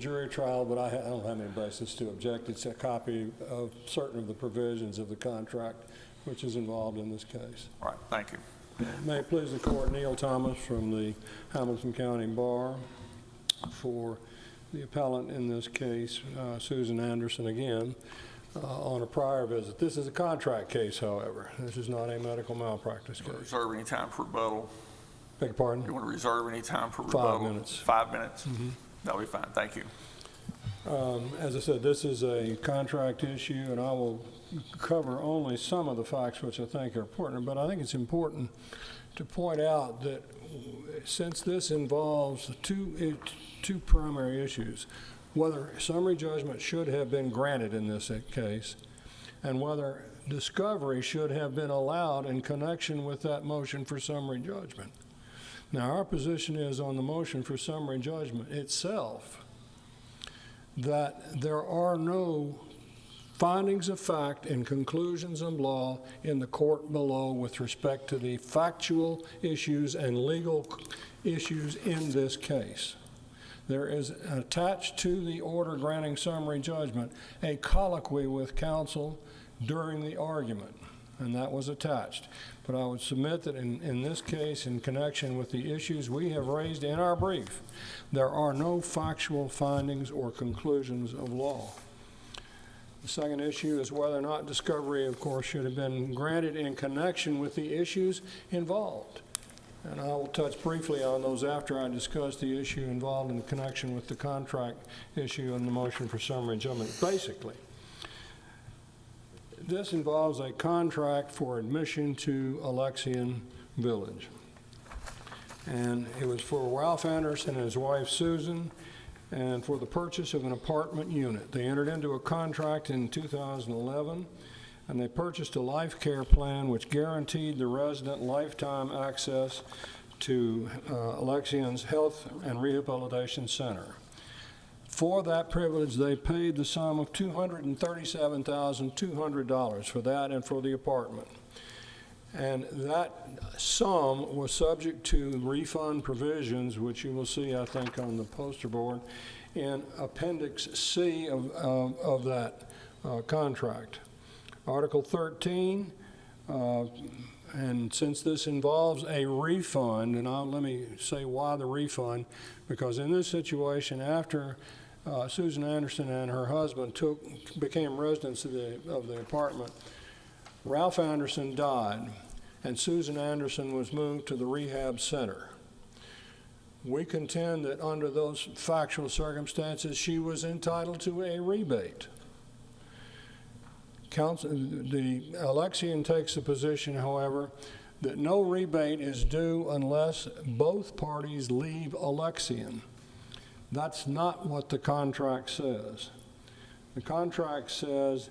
jury trial, but I don't have any basis to object. It's a copy of certain of the provisions of the contract which is involved in this case. All right, thank you. May it please the court, Neil Thomas from the Hamilton County Bar for the appellant in this case, Susan Anderson again, on a prior visit. This is a contract case, however. This is not a medical malpractice case. Reserve any time for rebuttal? Beg your pardon? You want to reserve any time for rebuttal? 5 minutes. 5 minutes? That'll be fine, thank you. As I said, this is a contract issue, and I will cover only some of the facts which I think are important, but I think it's important to point out that since this involves two primary issues, whether summary judgment should have been granted in this case, and whether discovery should have been allowed in connection with that motion for summary judgment. Now, our position is on the motion for summary judgment itself that there are no findings of fact and conclusions of law in the court below with respect to the factual issues and legal issues in this case. There is attached to the order granting summary judgment a colloquy with counsel during the argument, and that was attached. But I would submit that in this case, in connection with the issues we have raised in our brief, there are no factual findings or conclusions of law. The second issue is whether or not discovery, of course, should have been granted in connection with the issues involved. And I will touch briefly on those after I discuss the issue involved in connection with the contract issue and the motion for summary judgment. Basically, this involves a contract for admission to Alexian Village. And it was for Ralph Anderson and his wife Susan, and for the purchase of an apartment unit. They entered into a contract in 2011, and they purchased a life care plan which guaranteed the resident lifetime access to Alexian's Health and Rehabilitation Center. For that privilege, they paid the sum of $237,200 for that and for the apartment. And that sum was subject to refund provisions, which you will see, I think, on the poster board, in Appendix C of that contract. Article 13, and since this involves a refund, and let me say why the refund, because in this situation, after Susan Anderson and her husband became residents of the apartment, Ralph Anderson died, and Susan Anderson was moved to the rehab center. We contend that under those factual circumstances, she was entitled to a rebate. The Alexian takes the position, however, that no rebate is due unless both parties leave Alexian. That's not what the contract says. The contract says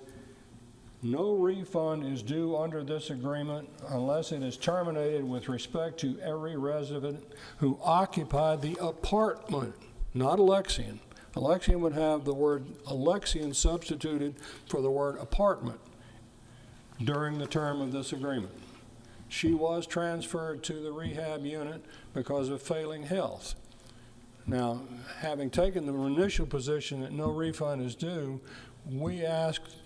no refund is due under this agreement unless it is terminated with respect to every resident who occupied the apartment, not Alexian. Alexian would have the word Alexian substituted for the word apartment during the term of this agreement. She was transferred to the rehab unit because of failing health. Now, having taken the initial position that no refund is due, we asked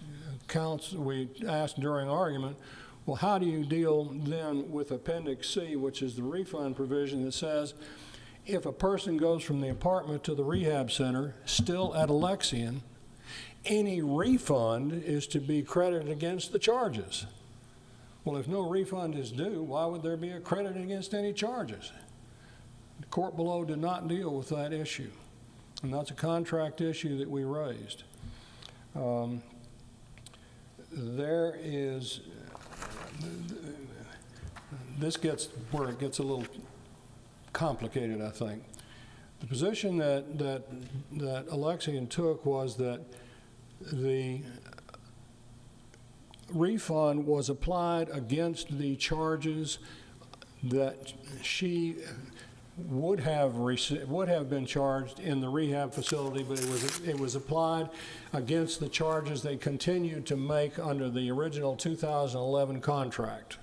during argument, well, how do you deal then with Appendix C, which is the refund provision that says if a person goes from the apartment to the rehab center, still at Alexian, any refund is to be credited against the charges. Well, if no refund is due, why would there be a credit against any charges? The court below did not deal with that issue, and that's a contract issue that we raised. This gets where it gets a little complicated, I think. The position that Alexian took was that the refund was applied against the charges that she would have been charged in the rehab facility, but it was applied against the charges they continued to make under the original 2011 contract.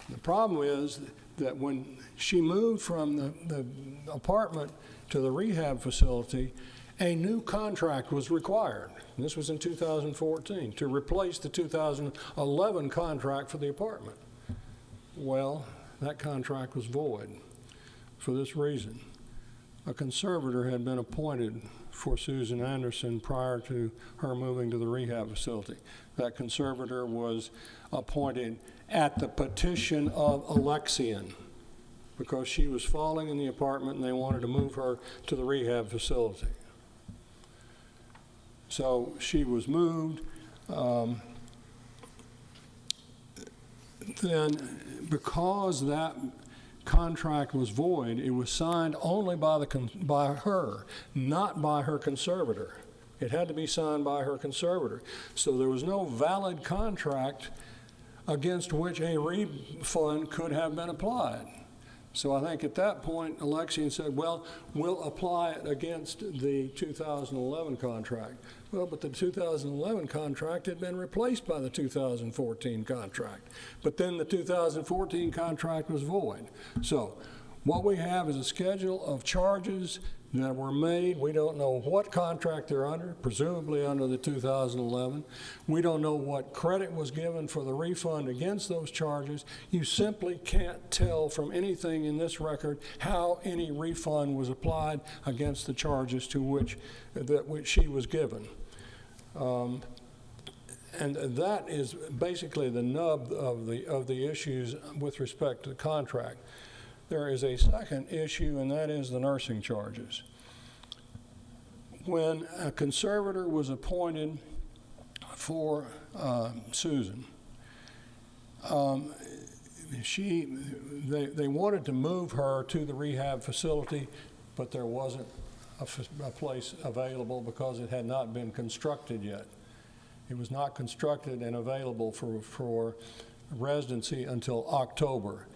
The problem is that when she moved from the apartment to the rehab facility, a new contract was required. This was in 2014, to replace the 2011 contract for the apartment. Well, that contract was void for this reason. A conservator had been appointed for Susan Anderson prior to her moving to the rehab facility. That conservator was appointed at the petition of Alexian because she was falling in the apartment and they wanted to move her to the rehab facility. So she was moved. Then, because that contract was void, it was signed only by her, not by her conservator. It had to be signed by her conservator. So there was no valid contract against which a refund could have been applied. So I think at that point, Alexian said, well, we'll apply it against the 2011 contract. Well, but the 2011 contract had been replaced by the 2014 contract. But then the 2014 contract was void. So what we have is a schedule of charges that were made. We don't know what contract they're under, presumably under the 2011. We don't know what credit was given for the refund against those charges. You simply can't tell from anything in this record how any refund was applied against the charges to which she was given. And that is basically the nub of the issues with respect to the contract. There is a second issue, and that is the nursing charges. When a conservator was appointed for Susan, they wanted to move her to the rehab facility, but there wasn't a place available because it had not been constructed yet. It was not constructed and available for residency until October.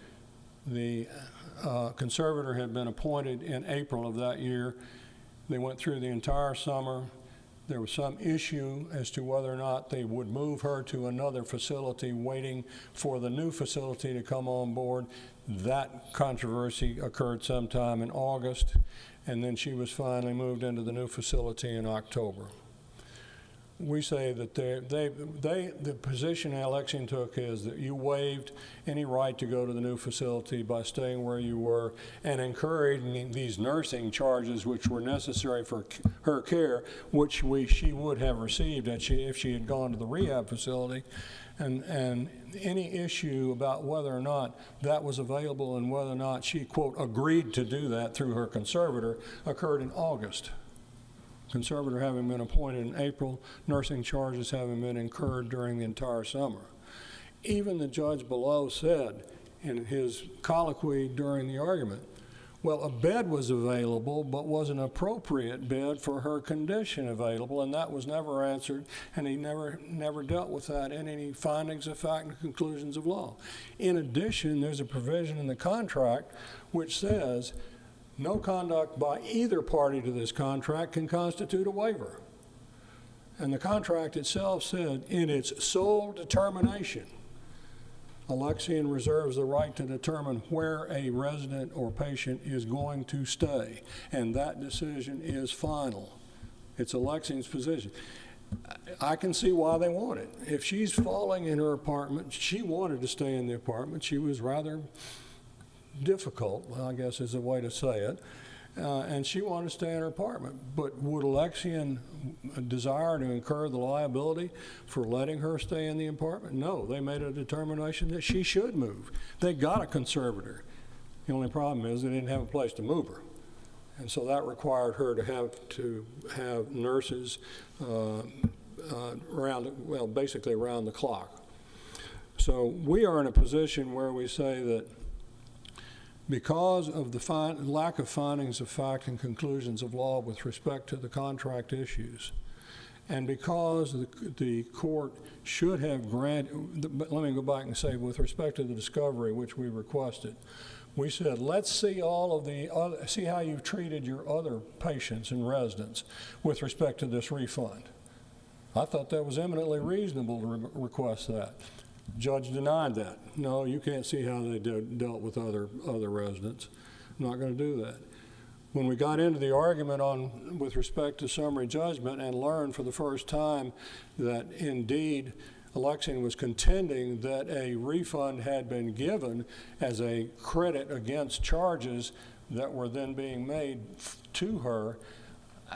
The conservator had been appointed in April of that year. They went through the entire summer. There was some issue as to whether or not they would move her to another facility, waiting for the new facility to come on board. That controversy occurred sometime in August, and then she was finally moved into the new facility in October. We say that the position Alexian took is that you waived any right to go to the new facility by staying where you were and encouraging these nursing charges which were necessary for her care, which she would have received if she had gone to the rehab facility. And any issue about whether or not that was available and whether or not she, quote, agreed to do that through her conservator occurred in August. Conservator having been appointed in April, nursing charges having been incurred during the entire summer. Even the judge below said in his colloquy during the argument, well, a bed was available, but was an appropriate bed for her condition available, and that was never answered, and he never dealt with that in any findings of fact and conclusions of law. In addition, there's a provision in the contract which says no conduct by either party to this contract can constitute a waiver. And the contract itself said, in its sole determination, Alexian reserves the right to determine where a resident or patient is going to stay, and that decision is final. It's Alexian's position. I can see why they want it. If she's falling in her apartment, she wanted to stay in the apartment. She was rather difficult, I guess is a way to say it, and she wanted to stay in her apartment. But would Alexian desire to incur the liability for letting her stay in the apartment? No, they made a determination that she should move. They got a conservator. The only problem is they didn't have a place to move her. And so that required her to have nurses basically around the clock. So we are in a position where we say that because of the lack of findings of fact and conclusions of law with respect to the contract issues, and because the court should have granted, but let me go back and say with respect to the discovery which we requested, we said, let's see see how you've treated your other patients and residents with respect to this refund. I thought that was eminently reasonable to request that. Judge denied that. No, you can't see how they dealt with other residents. I'm not going to do that. when we got into the argument with respect to summary judgment and learned for the first time that indeed Alexian was contending that a refund had been given as a credit against charges that were then being made to her,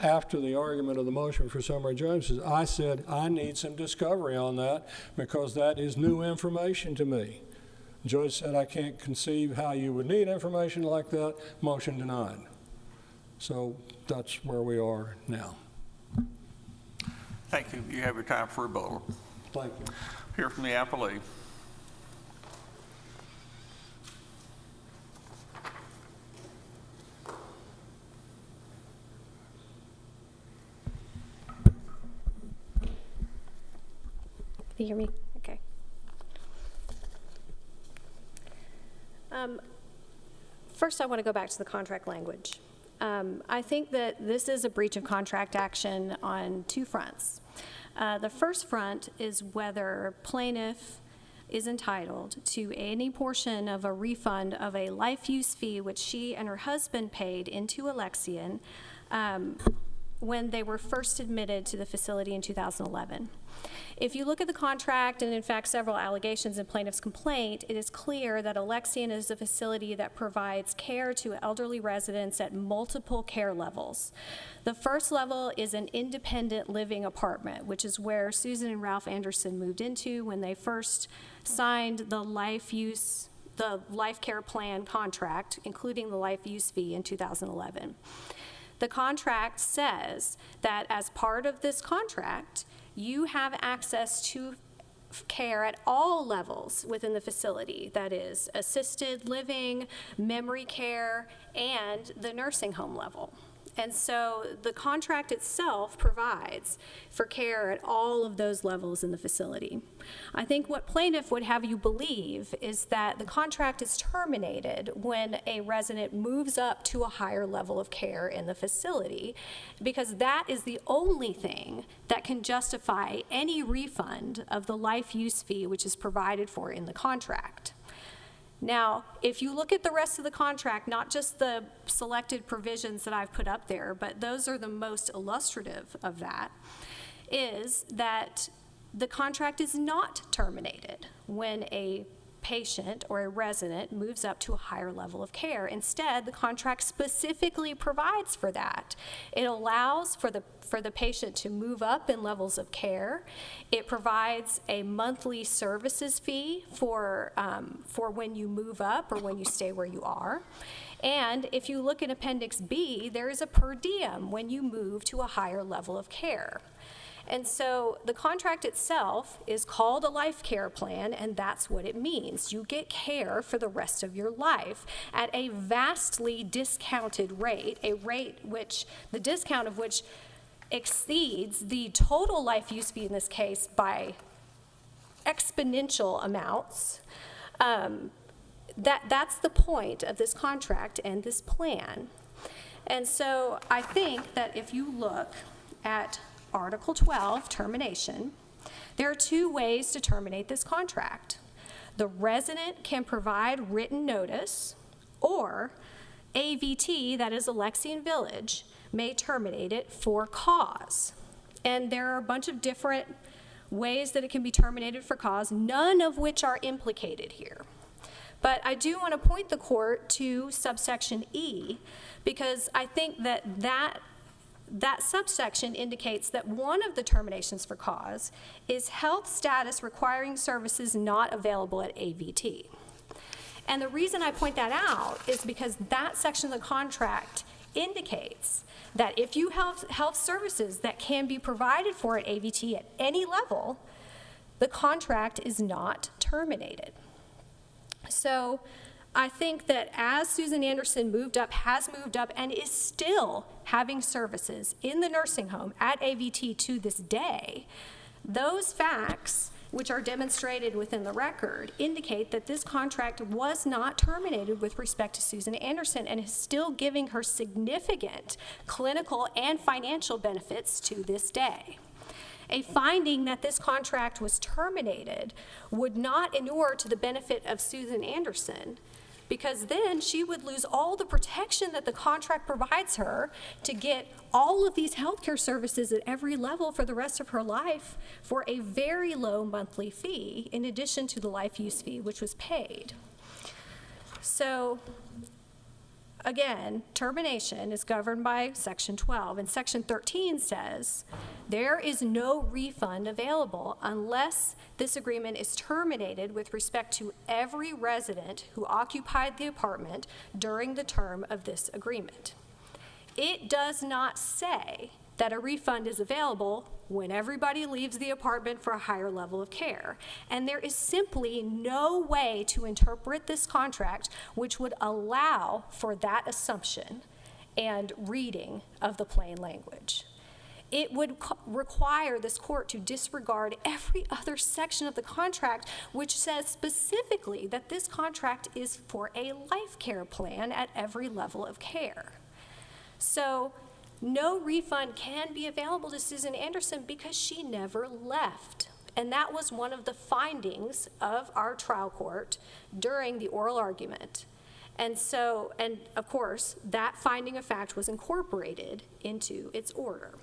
after the argument of the motion for summary judgment, I said, I need some discovery on that because that is new information to me. The judge said, I can't conceive how you would need information like that. Motion denied. So that's where we are now. Thank you. You have your time for rebuttal. Thank you. Hear from the appellee. Can you hear me? Okay. First, I want to go back to the contract language. I think that this is a breach of contract action on two fronts. The first front is whether plaintiff is entitled to any portion of a refund of a life use fee which she and her husband paid into Alexian when they were first admitted to the facility in 2011. If you look at the contract, and in fact several allegations in plaintiff's complaint, it is clear that Alexian is a facility that provides care to elderly residents at multiple care levels. The first level is an independent living apartment, which is where Susan and Ralph Anderson moved into when they first signed the life care plan contract, including the life use fee in 2011. The contract says that as part of this contract, you have access to care at all levels within the facility, that is assisted living, memory care, and the nursing home level. And so the contract itself provides for care at all of those levels in the facility. I think what plaintiff would have you believe is that the contract is terminated when a resident moves up to a higher level of care in the facility, because that is the only thing that can justify any refund of the life use fee which is provided for in the contract. Now, if you look at the rest of the contract, not just the selected provisions that I've put up there, but those are the most illustrative of that, is that the contract is not terminated when a patient or a resident moves up to a higher level of care. Instead, the contract specifically provides for that. It allows for the patient to move up in levels of care. It provides a monthly services fee for when you move up or when you stay where you are. And if you look at Appendix B, there is a per diem when you move to a higher level of care. And so the contract itself is called a life care plan, and that's what it means. You get care for the rest of your life at a vastly discounted rate, a rate which, the discount of which exceeds the total life use fee in this case by exponential amounts. That's the point of this contract and this plan. And so I think that if you look at Article 12, termination, there are two ways to terminate this contract. The resident can provide written notice, or AVT, that is Alexian Village, may terminate it for cause. And there are a bunch of different ways that it can be terminated for cause, none of which are implicated here. But I do want to point the court to subsection E, because I think that subsection indicates that one of the terminations for cause is health status requiring services not available at AVT. And the reason I point that out is because that section of the contract indicates that if you have health services that can be provided for at AVT at any level, the contract is not terminated. So I think that as Susan Anderson has moved up, and is still having services in the nursing home at AVT to this day, those facts, which are demonstrated within the record, indicate that this contract was not terminated with respect to Susan Anderson and is still giving her significant clinical and financial benefits to this day. A finding that this contract was terminated would not inure to the benefit of Susan Anderson, because then she would lose all the protection that the contract provides her to get all of these healthcare services at every level for the rest of her life for a very low monthly fee, in addition to the life use fee, which was paid. So, again, termination is governed by Section 12, and Section 13 says there is no refund available unless this agreement is terminated with respect to every resident who occupied the apartment during the term of this agreement. It does not say that a refund is available when everybody leaves the apartment for a higher level of care. And there is simply no way to interpret this contract which would allow for that assumption and reading of the plain language. It would require this court to disregard every other section of the contract which says specifically that this contract is for a life care plan at every level of care. So, no refund can be available to Susan Anderson because she never left. And that was one of the findings of our trial court during the oral argument. And so, and of course, that finding of fact was incorporated into its order.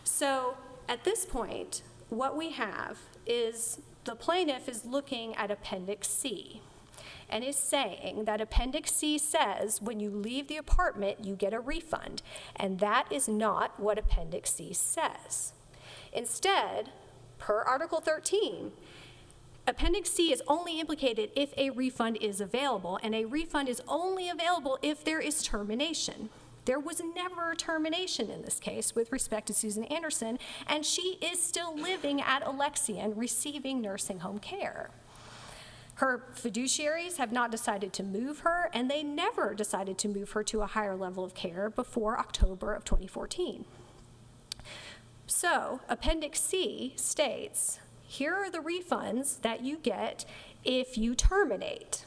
So at this point, what we have is the plaintiff is looking at Appendix C and is saying that Appendix C says when you leave the apartment, you get a refund, and that is not what Appendix C says. Instead, per Article 13, Appendix C is only implicated if a refund is available, and a refund is only available if there is termination. There was never a termination in this case with respect to Susan Anderson, and she is still living at Alexian receiving nursing home care. Her fiduciaries have not decided to move her, and they never decided to move her to a higher level of care before October of 2014. So, Appendix C states, here are the refunds that you get if you terminate.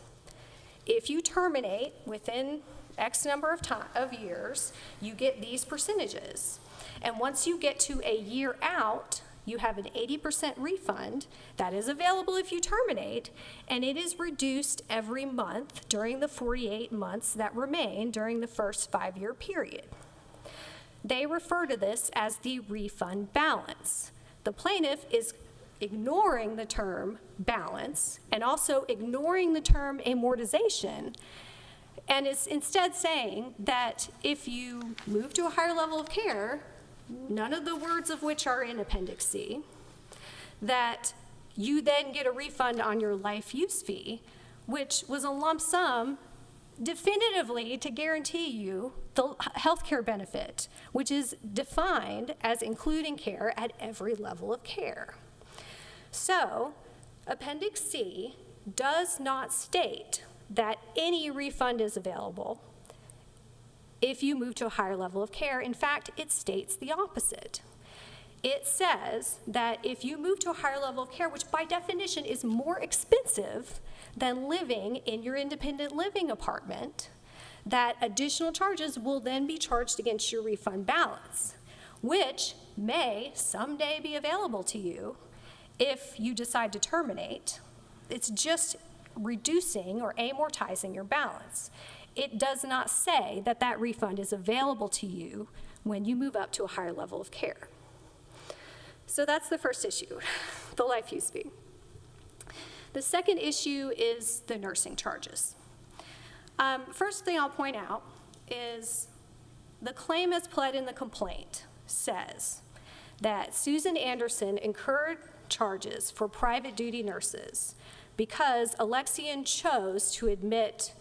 If you terminate within X number of years, you get these percentages. And once you get to a year out, you have an 80% refund that is available if you terminate, and it is reduced every month during the 48 months that remain during the first 5-year period. They refer to this as the refund balance. The plaintiff is ignoring the term balance and also ignoring the term amortization, and is instead saying that if you move to a higher level of care, none of the words of which are in Appendix C, that you then get a refund on your life use fee, which was a lump sum definitively to guarantee you the health care benefit, which is defined as including care at every level of care. So, Appendix C does not state that any refund is available if you move to a higher level of care. In fact, it states the opposite. It says that if you move to a higher level of care, which by definition is more expensive than living in your independent living apartment, that additional charges will then be charged against your refund balance, which may someday be available to you if you decide to terminate. It's just reducing or amortizing your balance. It does not say that that refund is available to you when you move up to a higher level of care. So that's the first issue, the life use fee. The second issue is the nursing charges. First thing I'll point out is the claim as pled in the complaint says that Susan Anderson incurred charges for private duty nurses because Alexian chose to admit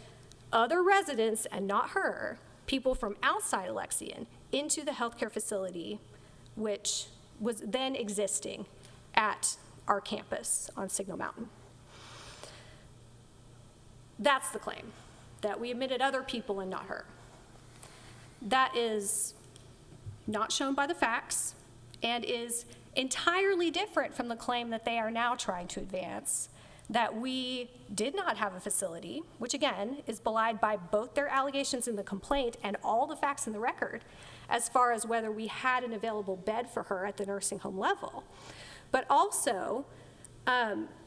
other residents, and not her, people from outside Alexian, into the healthcare facility, which was then existing at our campus on Signal Mountain. That's the claim, that we admitted other people and not her. That is not shown by the facts and is entirely different from the claim that they are now trying to advance, that we did not have a facility, which again is belied by both their allegations in the complaint and all the facts in the record as far as whether we had an available bed for her at the nursing home level. But also,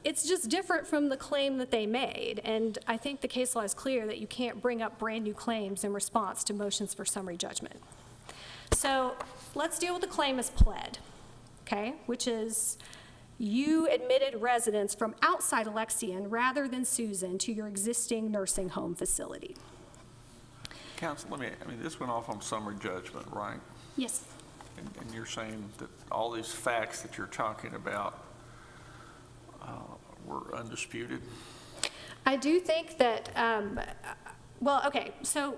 It's just different from the claim that they made, and I think the case law is clear that you can't bring up brand-new claims in response to motions for summary judgment. So let's deal with the claim as pled, okay, which is you admitted residents from outside Alexian rather than Susan to your existing nursing home facility. Counsel, this went off on summary judgment, right? Yes. And you're saying that all these facts that you're talking about were undisputed? I do think that, well, okay, so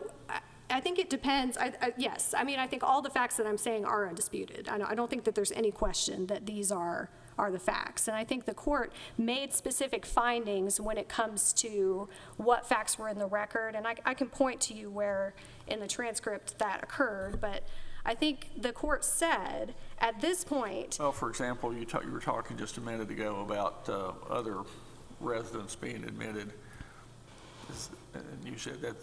I think it depends. Yes, I think all the facts that I'm saying are undisputed. I don't think that there's any question that these are the facts. And I think the court made specific findings when it comes to what facts were in the record. And I can point to you where in the transcript that occurred, but I think the court said at this point. Well, for example, you were talking just a minute ago about other residents being admitted. And you said that.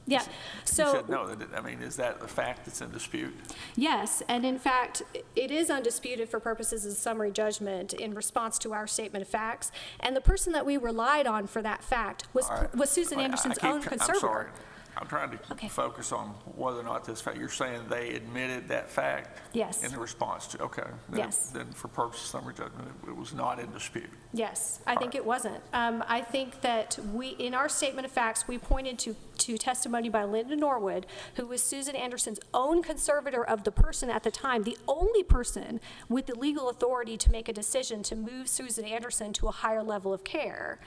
Yeah. So you said no. Is that a fact that's in dispute? Yes, and in fact, it is undisputed for purposes of summary judgment in response to our statement of facts. And the person that we relied on for that fact was Susan Anderson's own conservator. I'm sorry. I'm trying to focus on whether or not this fact, you're saying they admitted that fact? Yes. In the response to, okay. Yes. Then for purposes of summary judgment, it was not in dispute. Yes, I think it wasn't. I think that in our statement of facts, we pointed to testimony by Linda Norwood, who was Susan Anderson's own conservator of the person at the time, the only person with the legal authority to make a decision to move Susan Anderson to a higher level of care.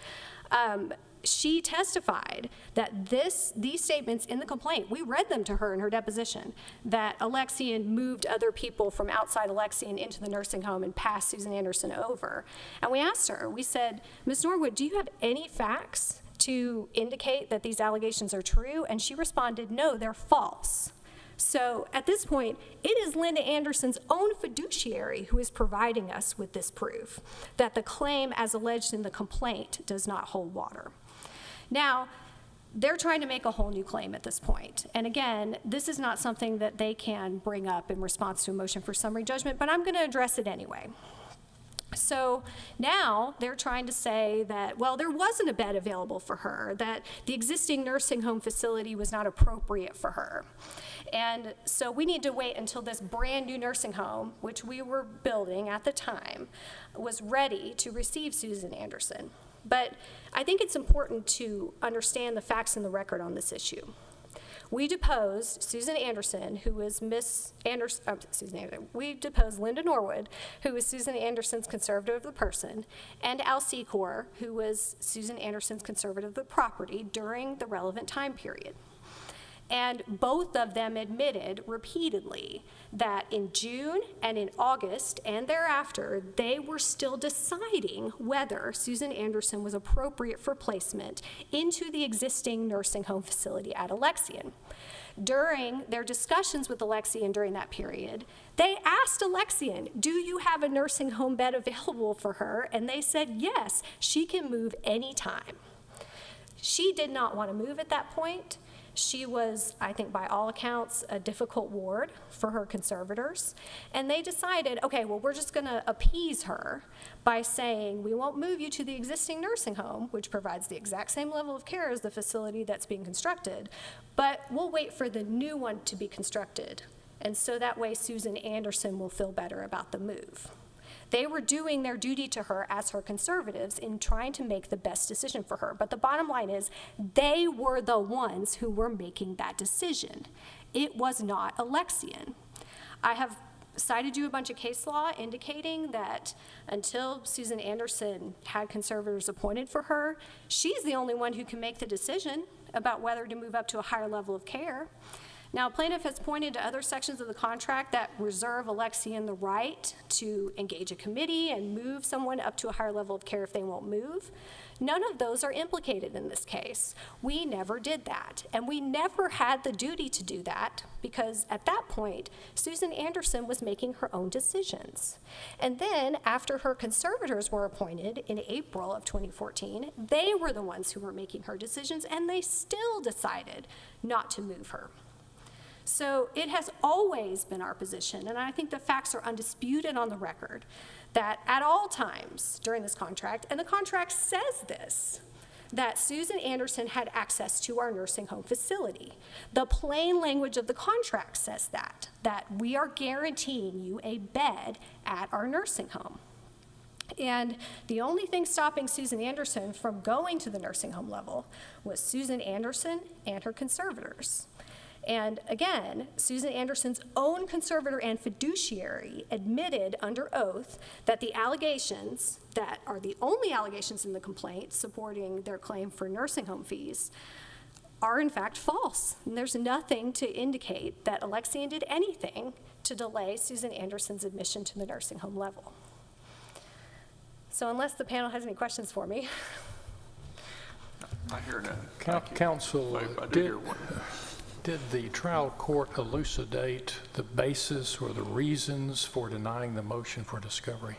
She testified that these statements in the complaint, we read them to her in her deposition, that Alexian moved other people from outside Alexian into the nursing home and passed Susan Anderson over. And we asked her, we said, Ms. Norwood, do you have any facts to indicate that these allegations are true? And she responded, no, they're false. So at this point, it is Linda Anderson's own fiduciary who is providing us with this proof that the claim as alleged in the complaint does not hold water. Now, they're trying to make a whole new claim at this point. And again, this is not something that they can bring up in response to a motion for summary judgment, but I'm going to address it anyway. So now they're trying to say that, well, there wasn't a bed available for her, that the existing nursing home facility was not appropriate for her. And so we need to wait until this brand new nursing home, which we were building at the time, was ready to receive Susan Anderson. But I think it's important to understand the facts in the record on this issue. We deposed Susan Anderson, who was we deposed Linda Norwood, who was Susan Anderson's conservator of the person, and Al Secor, who was Susan Anderson's conservator of the property during the relevant time period. And both of them admitted repeatedly that in June and in August and thereafter, they were still deciding whether Susan Anderson was appropriate for placement into the existing nursing home facility at Alexian. During their discussions with Alexian during that period, they asked Alexian, do you have a nursing home bed available for her? And they said, yes, she can move anytime. She did not want to move at that point. She was, I think by all accounts, a difficult ward for her conservators. And they decided, okay, well, we're just going to appease her by saying, we won't move you to the existing nursing home, which provides the exact same level of care as the facility that's being constructed, but we'll wait for the new one to be constructed. And so that way Susan Anderson will feel better about the move. They were doing their duty to her as her conservatives in trying to make the best decision for her. But the bottom line is they were the ones who were making that decision. It was not Alexian. I have cited you a bunch of case law indicating that until Susan Anderson had conservators appointed for her, she's the only one who can make the decision about whether to move up to a higher level of care. Now, plaintiff has pointed to other sections of the contract that reserve Alexian the right to engage a committee and move someone up to a higher level of care if they won't move. None of those are implicated in this case. We never did that, and we never had the duty to do that because at that point, Susan Anderson was making her own decisions. And then after her conservators were appointed in April of 2014, they were the ones who were making her decisions, and they still decided not to move her. So it has always been our position, and I think the facts are undisputed on the record, that at all times during this contract, and the contract says this, that Susan Anderson had access to our nursing home facility. The plain language of the contract says that we are guaranteeing you a bed at our nursing home. And the only thing stopping Susan Anderson from going to the nursing home level was Susan Anderson and her conservators. And again, Susan Anderson's own conservator and fiduciary admitted under oath that the allegations that are the only allegations in the complaint supporting their claim for nursing home fees are in fact false. And there's nothing to indicate that Alexian did anything to delay Susan Anderson's admission to the nursing home level. So unless the panel has any questions for me. I hear none. Counsel, I do hear one. did the trial court elucidate the basis or the reasons for denying the motion for discovery?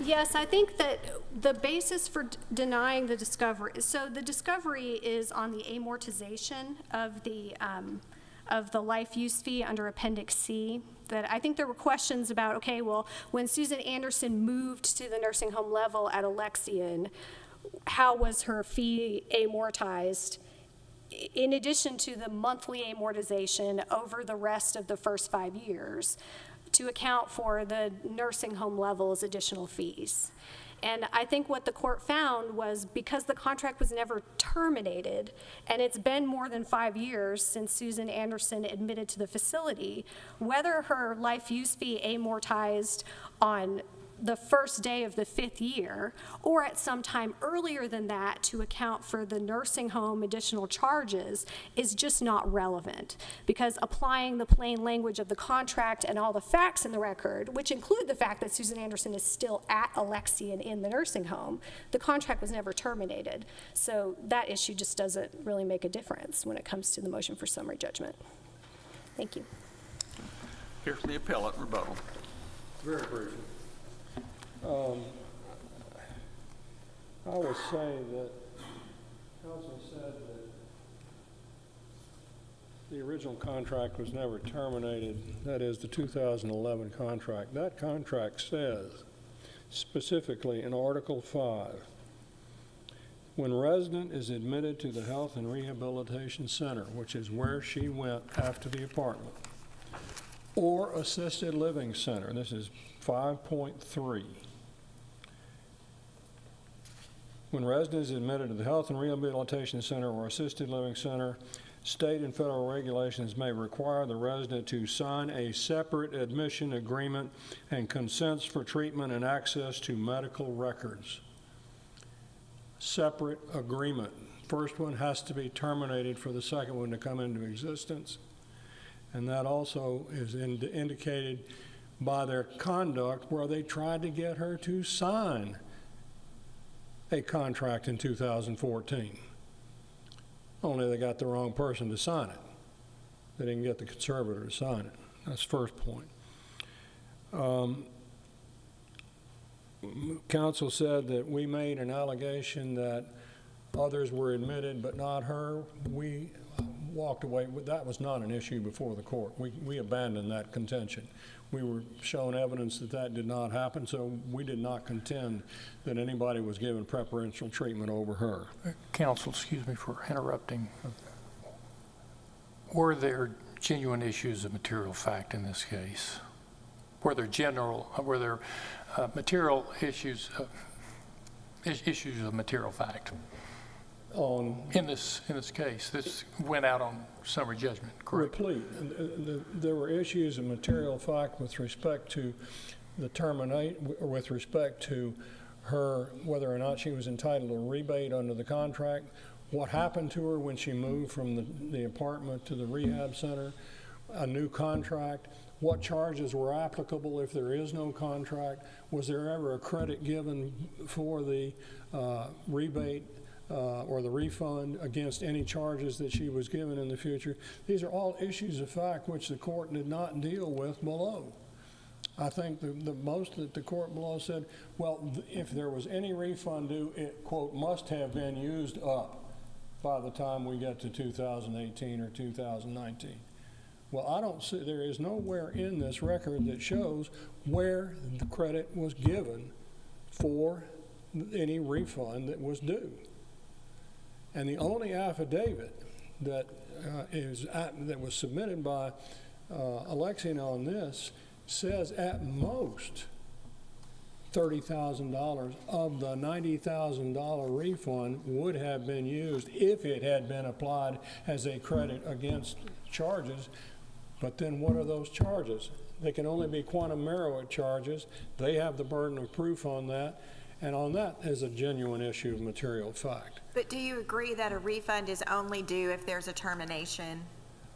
Yes, I think that the basis for denying the discovery, so the discovery is on the amortization of the life use fee under Appendix C. That I think there were questions about, okay, well, when Susan Anderson moved to the nursing home level at Alexian, how was her fee amortized in addition to the monthly amortization over the rest of the first 5 years to account for the nursing home level's additional fees? And I think what the court found was because the contract was never terminated, and it's been more than 5 years since Susan Anderson admitted to the facility, whether her life use fee amortized on the first day of the 5th year or at some time earlier than that to account for the nursing home additional charges is just not relevant, because applying the plain language of the contract and all the facts in the record, which include the fact that Susan Anderson is still at Alexian in the nursing home, the contract was never terminated. So that issue just doesn't really make a difference when it comes to the motion for summary judgment. Thank you. Here's the appellate rebuttal. Very briefly. I would say that counsel said that the original contract was never terminated, that is the 2011 contract. That contract says specifically in Article 5, when resident is admitted to the Health and Rehabilitation Center, which is where she went after the apartment, or assisted living center, this is 5.3. When resident is admitted to the Health and Rehabilitation Center or Assisted Living Center, state and federal regulations may require the resident to sign a separate admission agreement and consents for treatment and access to medical records. Separate agreement. First one has to be terminated for the second one to come into existence. And that also is indicated by their conduct where they tried to get her to sign a contract in 2014. Only they got the wrong person to sign it. They didn't get the conservator to sign it. That's the first point. Counsel said that we made an allegation that others were admitted but not her. We walked away. That was not an issue before the court. We abandoned that contention. We were shown evidence that that did not happen, so we did not contend that anybody was given preferential treatment over her. Counsel, excuse me for interrupting. Were there genuine issues of material fact in this case? Were there material issues, issues of material fact? In this case, this went out on summary judgment, correct? Replete. There were issues of material fact with respect to the with respect to her, whether or not she was entitled to a rebate under the contract, what happened to her when she moved from the apartment to the rehab center, a new contract, what charges were applicable if there is no contract, was there ever a credit given for the rebate or the refund against any charges that she was given in the future. These are all issues of fact which the court did not deal with below. I think the most that the court below said, well, if there was any refund due, it, quote, must have been used up by the time we get to 2018 or 2019. Well, I don't see, there is nowhere in this record that shows where the credit was given for any refund that was due. And the only affidavit that that was submitted by Alexian on this says at most $30,000 of the $90,000 refund would have been used if it had been applied as a credit against charges. But then what are those charges? They can only be quantum merit charges. They have the burden of proof on that. And on that is a genuine issue of material fact. But do you agree that a refund is only due if there's a termination?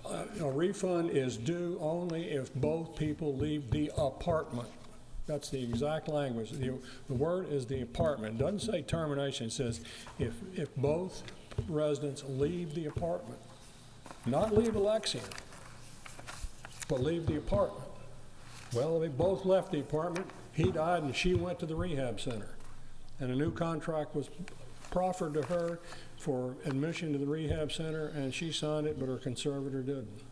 A refund is due only if both people leave the apartment. That's the exact language. The word is the apartment. It doesn't say termination. It says if both residents leave the apartment. Not leave Alexian, but leave the apartment. Well, they both left the apartment. He died and she went to the rehab center. And a new contract was proffered to her for admission to the rehab center, and she signed it, but her conservator didn't.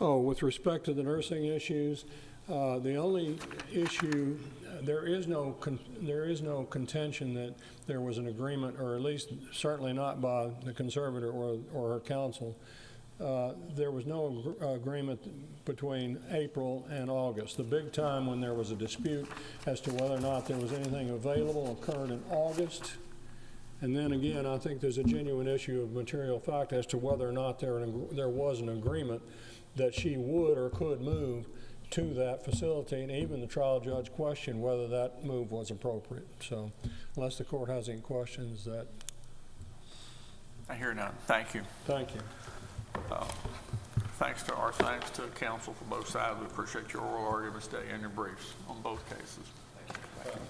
With respect to the nursing issues, the only issue, there is no contention that there was an agreement, or at least certainly not by the conservator or her counsel. There was no agreement between April and August. The big time when there was a dispute as to whether or not there was anything available occurred in August. And then again, I think there's a genuine issue of material fact as to whether or not there was an agreement that she would or could move to that facility, and even the trial judge questioned whether that move was appropriate. So unless the court has any questions, that. I hear none. Thank you. Thank you. Thanks to counsel for both sides. We appreciate your oral arguments today and your briefs on both cases. Thank you.